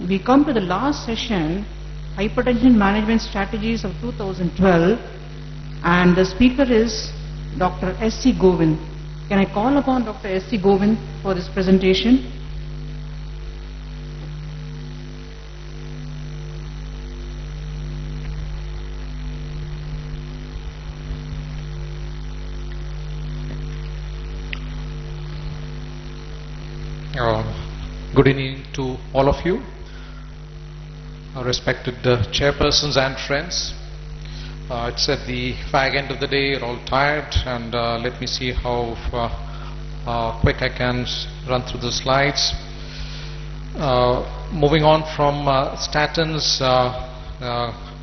we come to the last session, Hypertension Management Strategies of 2012, and the speaker is Dr. S.C.Govind. Can I call upon Dr. S.C.Govind for this presentation? Good evening to all of you, respected chairpersons and friends. It's at the fag end of the day, you're all tired, and let me see how quick I can run through the slides. Moving on from statins,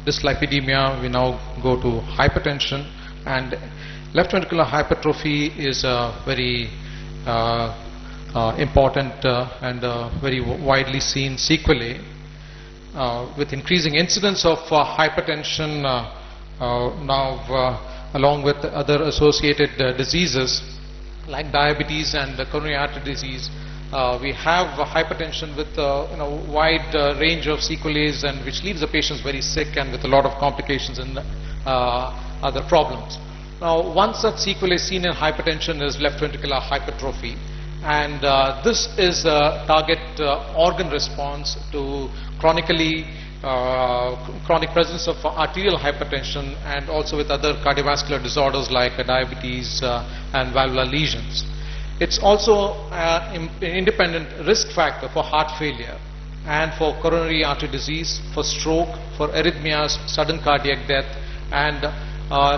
dyslipidemia, we now go to hypertension, and left ventricular hypertrophy is a very important and very widely seen sequelae. With increasing incidence of hypertension now along with other associated diseases like diabetes and coronary artery disease, we have hypertension with wide range of sequelae, and which leaves the patients very sick and with a lot of complications and other problems. Now, one such sequelae seen in hypertension is left ventricular hypertrophy. And this is a target organ response to chronic presence of arterial hypertension, and also with other cardiovascular disorders like diabetes and valvular lesions. It's also an independent risk factor for heart failure and for coronary artery disease, for stroke, for arrhythmias, sudden cardiac death, and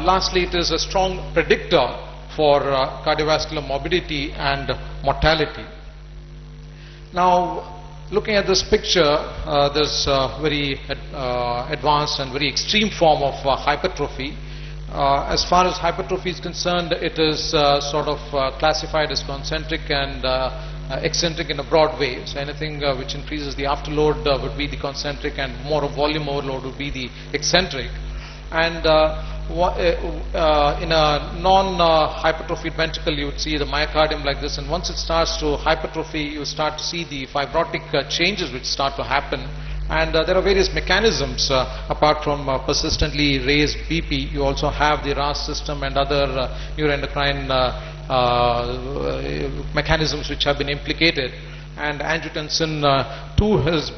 lastly, it is a strong predictor for cardiovascular morbidity and mortality. Now, looking at this picture, there's a very advanced and very extreme form of hypertrophy. As far as hypertrophy is concerned, it is sort of classified as concentric and eccentric in a broad way. So anything which increases the afterload would be the concentric, and more of volume overload would be the eccentric. And in a non-hypertrophied ventricle, you would see the myocardium like this, and once it starts to hypertrophy, you start to see the fibrotic changes which start to happen. And there are various mechanisms apart from persistently raised BP. You also have the RAS system and other neuroendocrine mechanisms which have been implicated. And angiotensin too has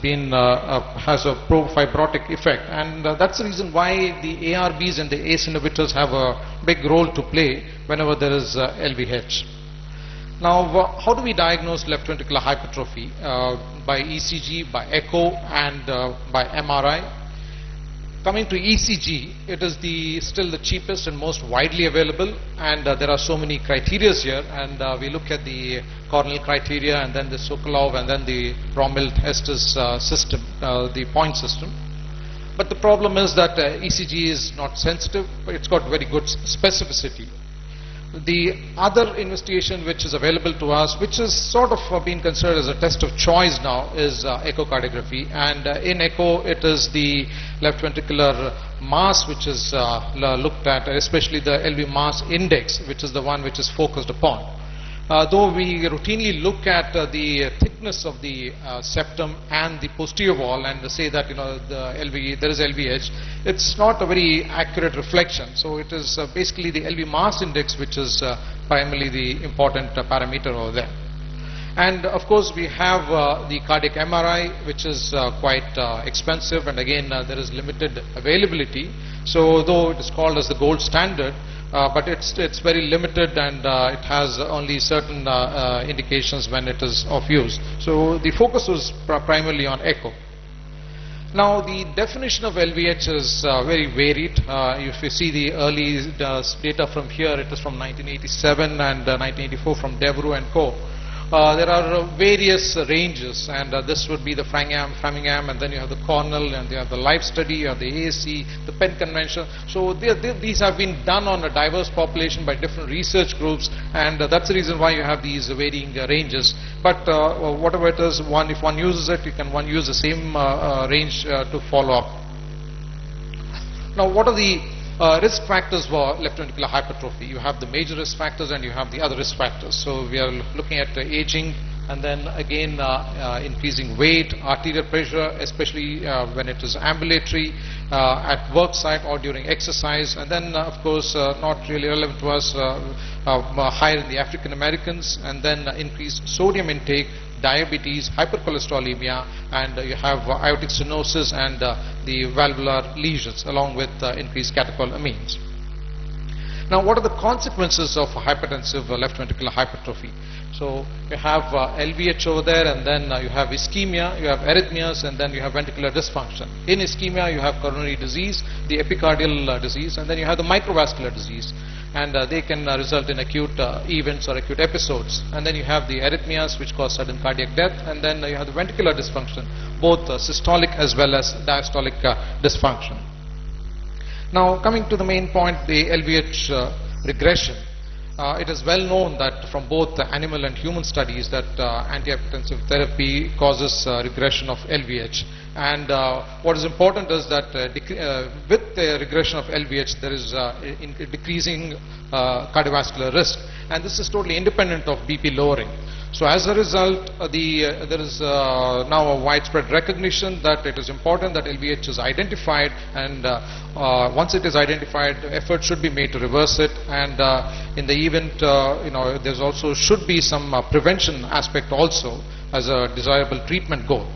a pro-fibrotic effect, and that's the reason why the ARBs and the ACE inhibitors have a big role to play whenever there is LVH. Now, how do we diagnose left ventricular hypertrophy? By ECG, by echo, and by MRI. Coming to ECG, it is still the cheapest and most widely available, and there are so many criteria here, and we look at the Cornell criteria, and then the Sokolov, and then the Rommel-Estes system, the point system. But the problem is that ECG is not sensitive, but it's got very good specificity. The other investigation which is available to us, which is sort of being considered as a test of choice now, is echocardiography. And in echo, it is the left ventricular mass which is looked at, especially the LV mass index, which is the one which is focused upon. Though we routinely look at the thickness of the septum and the posterior wall and say that there is LVH, it's not a very accurate reflection. So it is basically the LV mass index which is primarily the important parameter over there. And of course we have the cardiac MRI, which is quite expensive, and again there is limited availability. So though it is called as the gold standard, but it's very limited, and it has only certain indications when it is of use. So the focus was primarily on echo. Now, the definition of LVH is very varied. If you see the early data from here, it is from 1987 and 1984 from Devereux and Co. There are various ranges, and this would be the Framingham, and then you have the Cornell, and you have the Life Study, you have the AAC, the Penn Convention. So these have been done on a diverse population by different research groups, and that's the reason why you have these varying ranges. But whatever it is, if one uses it, one use the same range to follow up. Now, what are the risk factors for left ventricular hypertrophy? You have the major risk factors and you have the other risk factors. So we are looking at aging, and then again increasing weight, arterial pressure, especially when it is ambulatory, at work site or during exercise, and then of course not really relevant to us, higher in the African Americans, and then increased sodium intake, diabetes, hypercholesterolemia, and you have aortic stenosis and the valvular lesions along with increased catecholamines. Now, what are the consequences of hypertensive left ventricular hypertrophy? So you have LVH over there, and then you have ischemia, you have arrhythmias, and then you have ventricular dysfunction. In ischemia, you have coronary disease, the epicardial disease, and then you have the microvascular disease. And they can result in acute events or acute episodes. And then you have the arrhythmias, which cause sudden cardiac death, and then you have the ventricular dysfunction, both systolic as well as diastolic dysfunction. Now, coming to the main point, the LVH regression. It is well known that from both animal and human studies that antihypertensive therapy causes regression of LVH. And what is important is that with the regression of LVH, there is decreasing cardiovascular risk, and this is totally independent of BP lowering. So as a result, there is now a widespread recognition that it is important that LVH is identified, and once it is identified, effort should be made to reverse it. And in the event, there's also should be some prevention aspect also as a desirable treatment goal.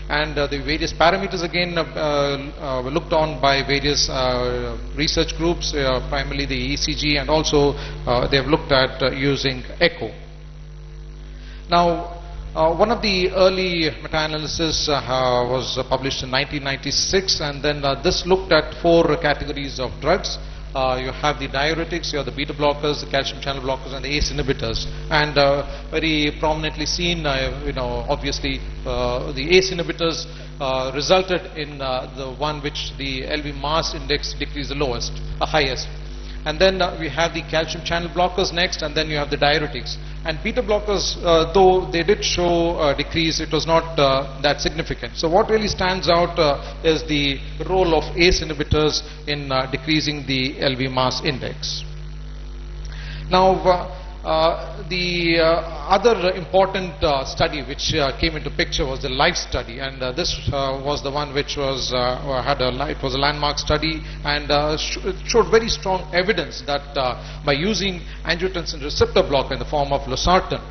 And the various parameters again were looked on by various research groups, primarily the ECG, and also they have looked at using Echo. Now, one of the early meta-analysis was published in 1996, and then this looked at 4 categories of drugs. You have the diuretics, you have the beta blockers, the calcium channel blockers, and the ACE inhibitors. And very prominently seen, obviously, the ACE inhibitors resulted in the one which the LV mass index decreased the highest. And then we have the calcium channel blockers next, and then you have the diuretics. And beta blockers, though they did show a decrease, it was not that significant. So what really stands out is the role of ACE inhibitors in decreasing the LV mass index. Now, the other important study which came into picture was the LIFE study, and this was the one which was it was a landmark study, and it showed very strong evidence that by using angiotensin receptor blocker in the form of losartan,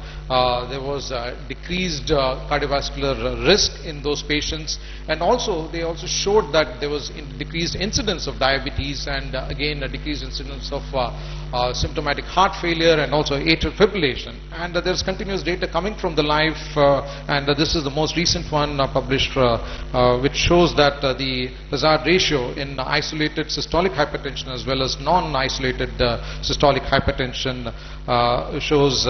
there was decreased cardiovascular risk in those patients, and also they also showed that there was decreased incidence of diabetes, and again a decreased incidence of symptomatic heart failure and also atrial fibrillation. And there's continuous data coming from the LIFE, and this is the most recent one published, which shows that the hazard ratio in isolated systolic hypertension as well as non-isolated systolic hypertension shows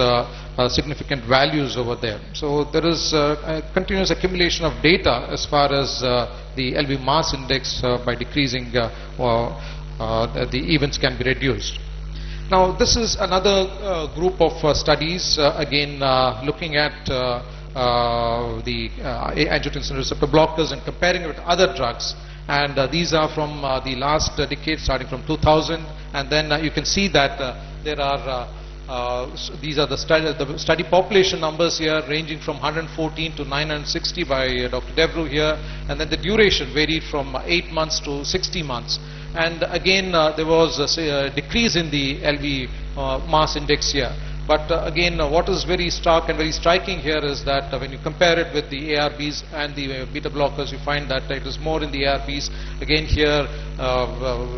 significant values over there. So there is a continuous accumulation of data as far as the LV mass index by decreasing the events can be reduced. Now, this is another group of studies, again looking at the angiotensin receptor blockers and comparing it with other drugs. And these are from the last decade, starting from 2000. And then you can see that there are these are the study population numbers here, ranging from 114 to 960 by Dr. Devru here, and then the duration varied from 8 months to 60 months. And again, there was a decrease in the LV mass index here. But again, what is very stark and very striking here is that when you compare it with the ARBs and the beta blockers, you find that it is more in the ARBs. Again here,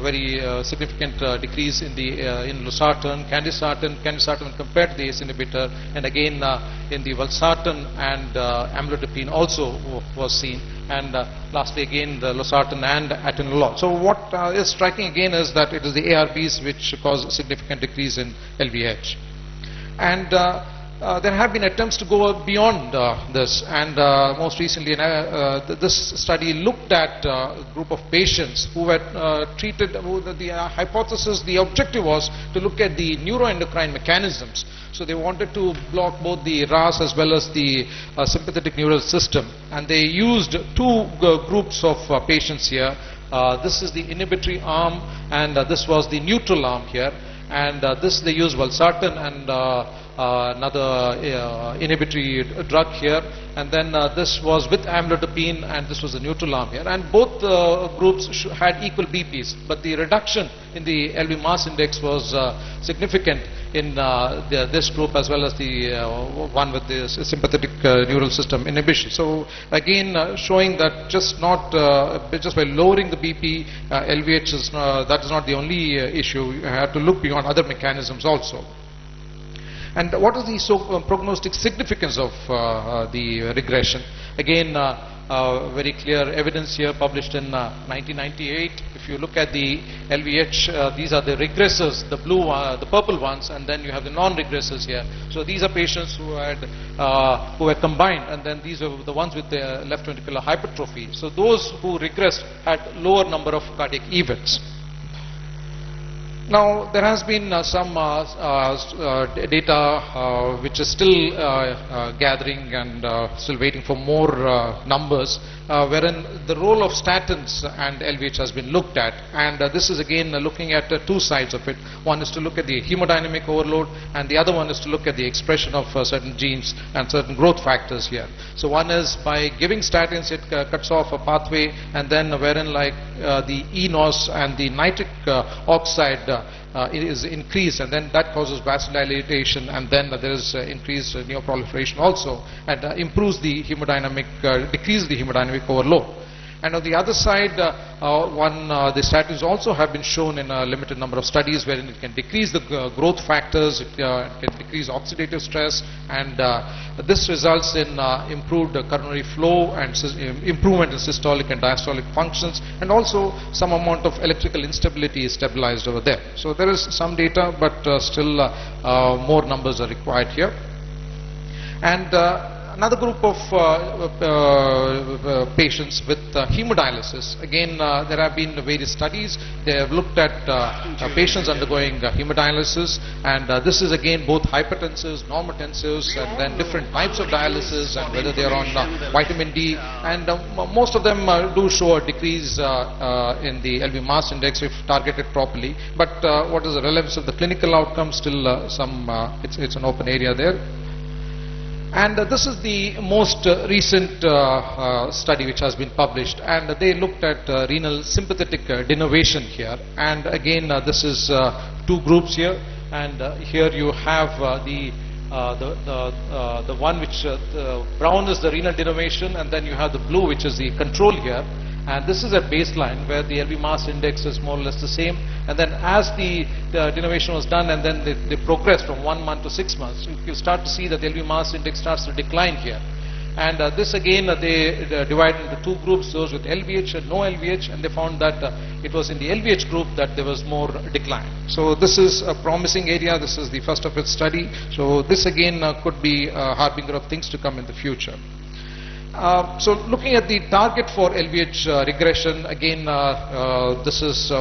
very significant decrease in the in losartan, candesartan when compared to the ACE inhibitor, and again in the valsartan and amlodipine also was seen. And lastly again the losartan and atenolol. So what is striking again is that it is the ARBs which cause a significant decrease in LVH. And there have been attempts to go beyond this, and most recently this study looked at a group of patients who were treated. The hypothesis, the objective was to look at the neuroendocrine mechanisms. So they wanted to block both the RAS as well as the sympathetic neural system, and they used 2 groups of patients here. This is the inhibitory arm, and this was the neutral arm here. And this they use valsartan and another inhibitory drug here, and then this was with amlodipine, and this was a neutral arm here, and both groups had equal BPs, but the reduction in the LV mass index was significant in this group as well as the one with the sympathetic neural system inhibition. So again, showing that just by lowering the BP, LVH is that is not the only issue. You have to look beyond other mechanisms also. And what is the prognostic significance of the regression? Again, very clear evidence here published in 1998. If you look at the LVH, these are the regressors, the blue, the purple ones, and then you have the non-regressors here. So these are patients who were combined, and then these are the ones with the left ventricular hypertrophy. So those who regressed had lower number of cardiac events. Now, there has been some data which is still gathering and still waiting for more numbers, wherein the role of statins and LVH has been looked at, and this is again looking at two sides of it. One is to look at the hemodynamic overload, and the other one is to look at the expression of certain genes and certain growth factors here. So one is by giving statins, it cuts off a pathway, and then wherein like the eNOS and the nitric oxide it is increased, and then that causes vasodilatation, and then there is increased neoproliferation also, and improves the hemodynamic, decreases the hemodynamic overload. And on the other side, the statins also have been shown in a limited number of studies wherein it can decrease the growth factors, it can decrease oxidative stress, and this results in improved coronary flow and improvement in systolic and diastolic functions, and also some amount of electrical instability is stabilized over there. So there is some data, but still more numbers are required here. And another group of patients with hemodialysis. Again, there have been various studies. They have looked at patients undergoing hemodialysis, and this is again both hypertensives, normotensives, and then different types of dialysis, and whether they are on vitamin D. And most of them do show a decrease in the LV mass index if targeted properly. But what is the relevance of the clinical outcome? Still, it's an open area there. And this is the most recent study which has been published, and they looked at renal sympathetic denervation here. And again, this is two groups here, and here you have the one which the brown is the renal denervation, and then you have the blue which is the control here. And this is at baseline where the LV mass index is more or less the same, and then as the denervation was done, and then they progress from 1 month to 6 months, you start to see that the LV mass index starts to decline here. And this again they divide into two groups, those with LVH and no LVH, and they found that it was in the LVH group that there was more decline. So this is a promising area. This is the first of its study. So this again could be a harbinger of things to come in the future. So looking at the target for LVH regression, again this is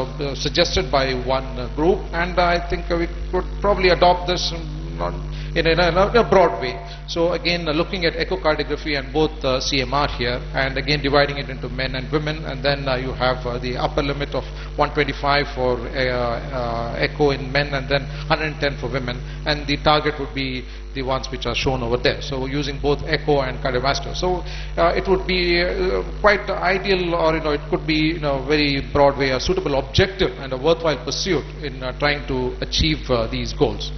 suggested by one group, and I think we could probably adopt this in a broad way. So again looking at echocardiography and both CMR here, and again dividing it into men and women, and then you have the upper limit of 125 for echo in men, and then 110 for women, and the target would be the ones which are shown over there. So using both echo and cardiovascular. So it would be quite ideal, or it could be very broad way, a suitable objective and a worthwhile pursuit in trying to achieve these goals.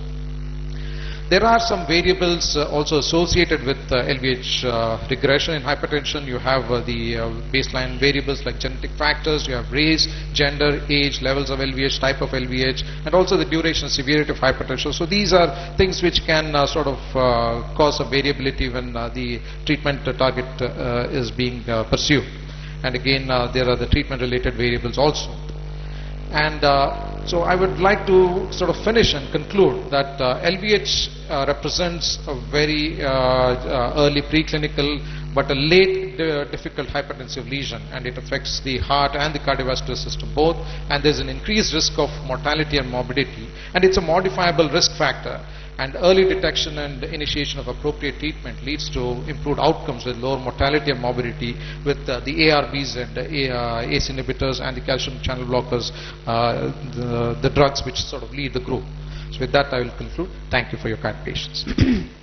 There are some variables also associated with LVH regression. In hypertension, you have the baseline variables like genetic factors, you have race, gender, age, levels of LVH, type of LVH, and also the duration and severity of hypertension. So these are things which can sort of cause a variability when the treatment target is being pursued. And again, there are the treatment related variables also. And so I would like to sort of finish and conclude that LVH represents a very early preclinical but a late difficult hypertensive lesion, and it affects the heart and the cardiovascular system both, and there's an increased risk of mortality and morbidity, and it's a modifiable risk factor. And early detection and initiation of appropriate treatment leads to improved outcomes with lower mortality and morbidity with the ARBs and ACE inhibitors and the calcium channel blockers, the drugs which sort of lead the group. So with that, I will conclude. Thank you for your kind patience.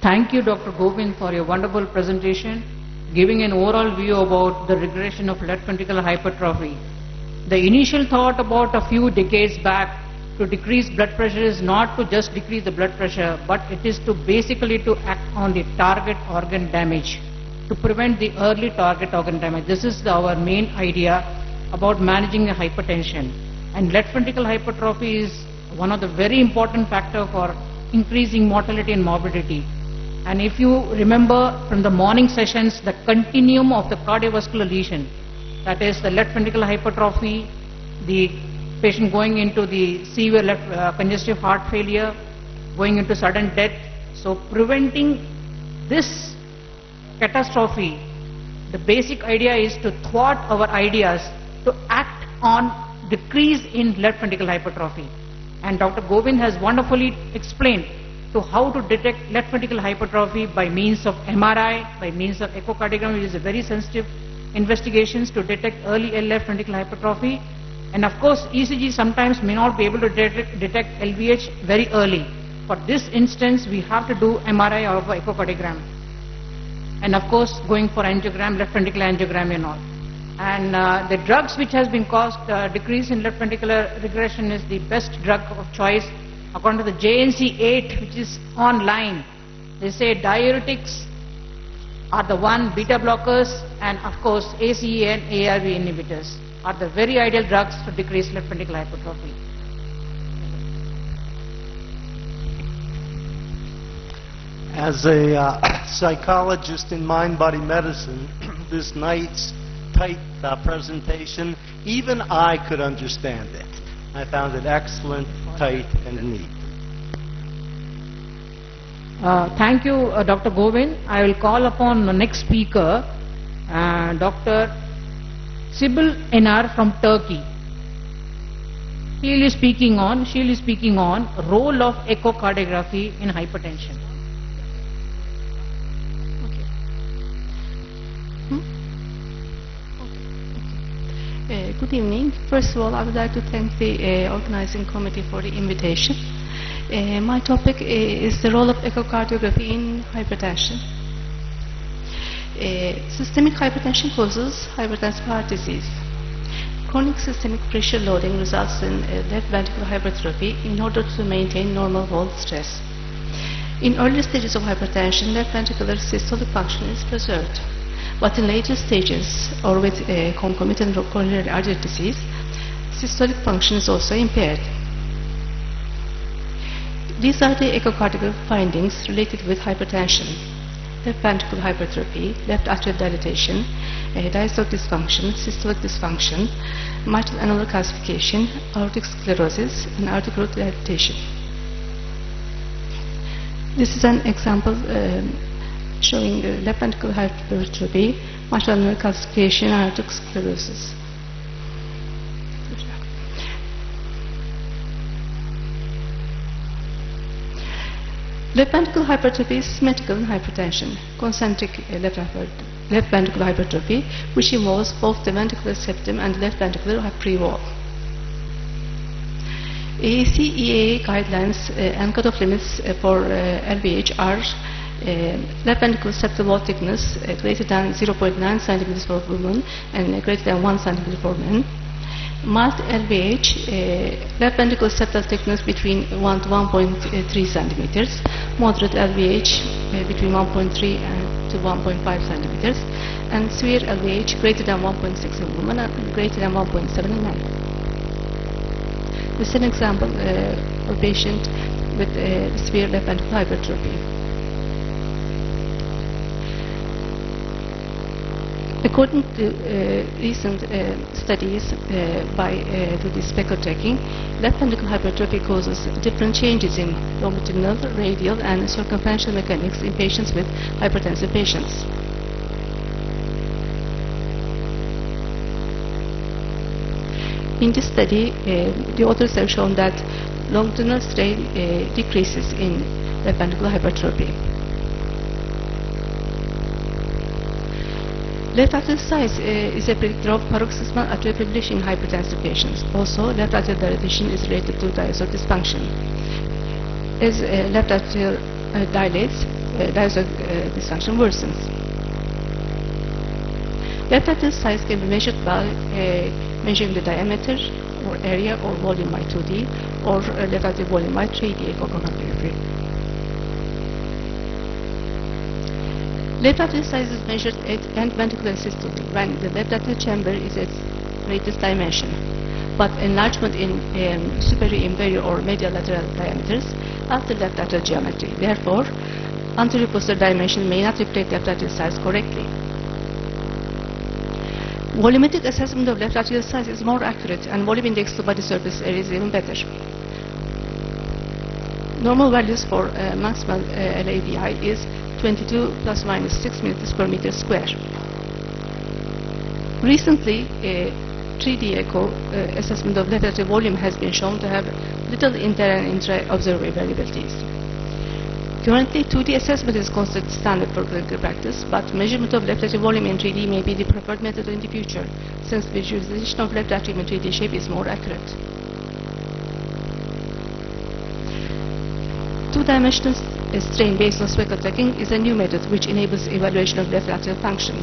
Thank you, Dr. Govind, for your wonderful presentation, giving an overall view about the regression of left ventricular hypertrophy. The initial thought about a few decades back to decrease blood pressure is not to just decrease the blood pressure, but it is to basically to act on the target organ damage, to prevent the early target organ damage. This is our main idea about managing the hypertension. And left ventricular hypertrophy is one of the very important factor for increasing mortality and morbidity. And if you remember from the morning sessions, the continuum of the cardiovascular lesion, that is the left ventricular hypertrophy, the patient going into the severe left congestive heart failure, going into sudden death. So preventing this catastrophe, the basic idea is to thwart our ideas to act on decrease in left ventricular hypertrophy. And Dr. Govind has wonderfully explained to how to detect left ventricular hypertrophy by means of MRI, by means of echocardiogram, which is a very sensitive investigations to detect early left ventricular hypertrophy. And of course, ECG sometimes may not be able to detect LVH very early. For this instance, we have to do MRI or echocardiogram. And of course, going for angiogram, left ventricular angiogram and all. And the drugs which has been caused decrease in left ventricular regression is the best drug of choice. According to the JNC8, which is online, they say diuretics are the one, beta blockers, and of course ACE and ARB inhibitors are the very ideal drugs to decrease left ventricular hypertrophy. As a psychologist in mind-body medicine, this night's tight presentation, even I could understand it. I found it excellent, tight, and neat. Thank you, Dr. Govind. I will call upon the next speaker, Dr. Sibel Enar from Turkey. She will be speaking on role of echocardiography in hypertension. Good evening. First of all, I would like to thank the organizing committee for the invitation. My topic is the role of echocardiography in hypertension. Systemic hypertension causes hypertensive heart disease. Chronic systemic pressure loading results in left ventricular hypertrophy in order to maintain normal wall stress. In early stages of hypertension, left ventricular systolic function is preserved. But in later stages, or with concomitant coronary artery disease, systolic function is also impaired. These are the echocardiogram findings related with hypertension: left ventricular hypertrophy, left atrial dilatation, diastolic dysfunction, systolic dysfunction, mitral annular calcification, aortic sclerosis, and aortic root dilatation. This is an example showing left ventricular hypertrophy, mitral annular calcification, and aortic sclerosis. Left ventricular hypertrophy is symmetrical in hypertension, concentric left ventricular hypertrophy, which involves both the ventricular septum and the left ventricular pre-wall. ACE/EAA guidelines and cutoff limits for LVH are left ventricular septal wall thickness greater than 0.9 cm for women and greater than 1 cm for men. Mild LVH, left ventricular septal thickness between 1 to 1.3 centimeters, moderate LVH between 1.3 to 1.5 centimeters, and severe LVH greater than 1.6 in women and greater than 1.7 in men. This is an example of a patient with severe left ventricular hypertrophy. According to recent studies to the speckle tracking, left ventricular hypertrophy causes different changes in longitudinal, radial, and circumferential mechanics in patients with hypertensive patients. In this study, the authors have shown that longitudinal strain decreases in left ventricular hypertrophy. Left atrial size is a predictor of paroxysmal atrial fibrillation in hypertensive patients. Also, left atrial dilatation is related to diastolic dysfunction. As left atrial dilates, diastolic dysfunction worsens. Left atrial size can be measured by measuring the diameter or area or volume by 2D or left atrial volume by 3D echocardiography. Left atrial size is measured at end ventricular systole when the left atrial chamber is at greatest dimension, but enlargement in superior, inferior or medial lateral diameters after left atrial geometry. Therefore, anterior posterior dimension may not reflect left atrial size correctly. Volumetric assessment of left atrial size is more accurate, and volume index to body surface area is even better. Normal values for maximal LVI is 22 plus minus 6 milliliters per meter square. Recently, 3D echo assessment of left atrial volume has been shown to have little inter and intra-observer variabilities. Currently, 2D assessment is considered standard for clinical practice, but measurement of left atrial volume in 3D may be the preferred method in the future, since visualization of left atrium in 3D shape is more accurate. Two-dimensional strain based on speckle tracking is a new method which enables evaluation of left atrial function.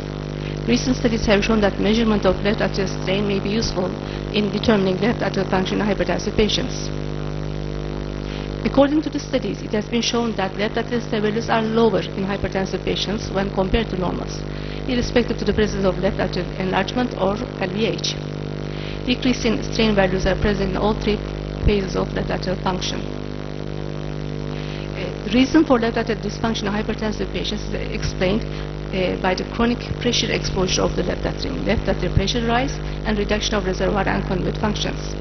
Recent studies have shown that measurement of left atrial strain may be useful in determining left atrial function in hypertensive patients. According to the studies, it has been shown that left atrial strain values are lower in hypertensive patients when compared to normals, irrespective of the presence of left atrial enlargement or LVH. Decreasing strain values are present in all three phases of left atrial function. The reason for left atrial dysfunction in hypertensive patients is explained by the chronic pressure exposure of the left atrium, left atrial pressure rise, and reduction of reservoir and conduit functions.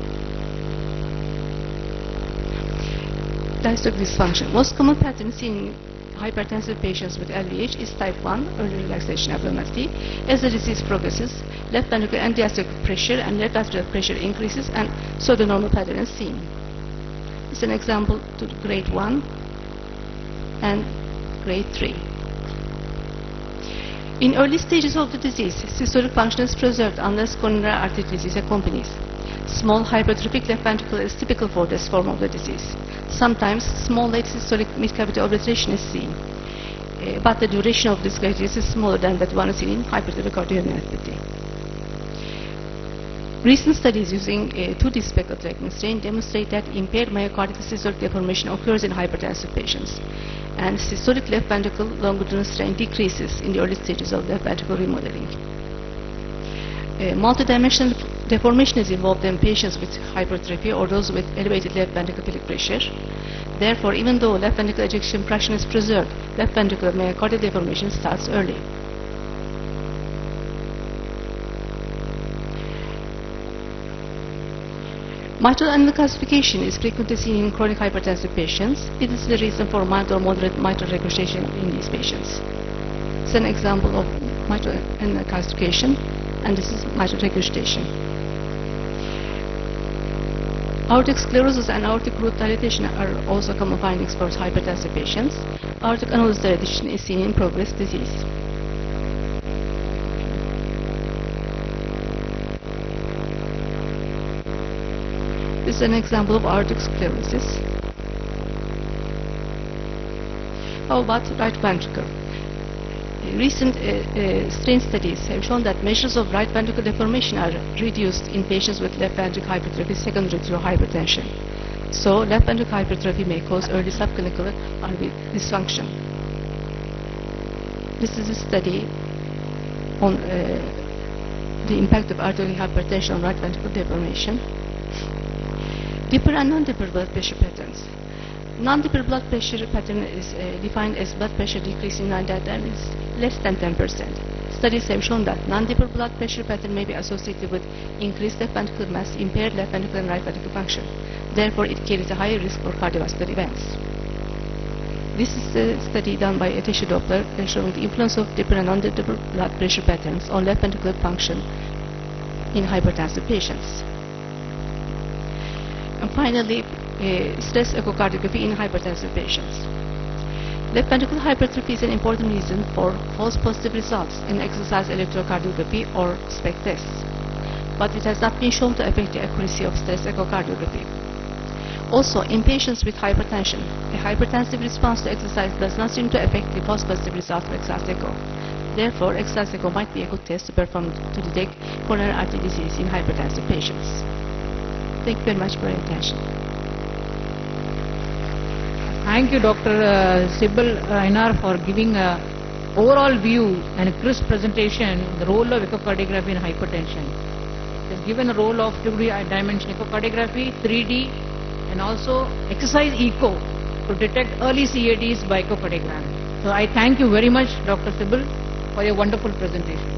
Diastolic dysfunction. Most common pattern seen in hypertensive patients with LVH is type 1, early relaxation abnormality. As the disease progresses, left ventricular and diastolic pressure and left atrial pressure increases, and so the normal pattern is seen. This is an example to grade 1 and grade 3. In early stages of the disease, systolic function is preserved unless coronary artery disease accompanies. Small hypertrophic left ventricle is typical for this form of the disease. Sometimes small late systolic mid-cavity obliteration is seen, but the duration of this crisis is smaller than that one seen in hypertrophic cardiomyopathy. Recent studies using 2D speckle tracking strain demonstrate that impaired myocardial systolic deformation occurs in hypertensive patients, and systolic left ventricle longitudinal strain decreases in the early stages of left ventricle remodeling. Multidimensional deformation is involved in patients with hypertrophy or those with elevated left ventricular pressure. Therefore, even though left ventricular ejection fraction is preserved, left ventricular myocardial deformation starts early. Mitral annular calcification is frequently seen in chronic hypertensive patients. It is the reason for mild or moderate mitral regurgitation in these patients. It's an example of mitral annular calcification, and this is mitral regurgitation. Aortic sclerosis and aortic root dilatation are also common findings for hypertensive patients. Aortic annulus dilatation is seen in progressed disease. This is an example of aortic sclerosis. How about right ventricle? Recent strain studies have shown that measures of right ventricle deformation are reduced in patients with left ventricular hypertrophy secondary to hypertension. So, left ventricular hypertrophy may cause early subclinical RV dysfunction. This is a study on the impact of arterial hypertension on right ventricular deformation. Dipper and non-dipper blood pressure patterns. Non-dipper blood pressure pattern is defined as blood pressure decreasing that is less than 10%. Studies have shown that non-dipper blood pressure pattern may be associated with increased left ventricular mass, impaired left ventricular and right ventricular function. Therefore, it carries a higher risk for cardiovascular events. This is a study done by a tissue Doppler showing the influence of dipper and non-dipper blood pressure patterns on left ventricular function in hypertensive patients. And finally, stress echocardiography in hypertensive patients. Left ventricular hypertrophy is an important reason for false positive results in exercise electrocardiography or SPECT tests, but it has not been shown to affect the accuracy of stress echocardiography. Also, in patients with hypertension, a hypertensive response to exercise does not seem to affect the post-positive results of exercise echo. Therefore, exercise echo might be a good test to perform to detect coronary artery disease in hypertensive patients. Thank you very much for your attention. Thank you, Dr. Sibel Enar, for giving an overall view and a crisp presentation on the role of echocardiography in hypertension. It has given a role of 2D-dimension echocardiography, 3D, and also exercise echo to detect early CADs by echocardiogram. So I thank you very much, Dr. Sibel, for your wonderful presentation.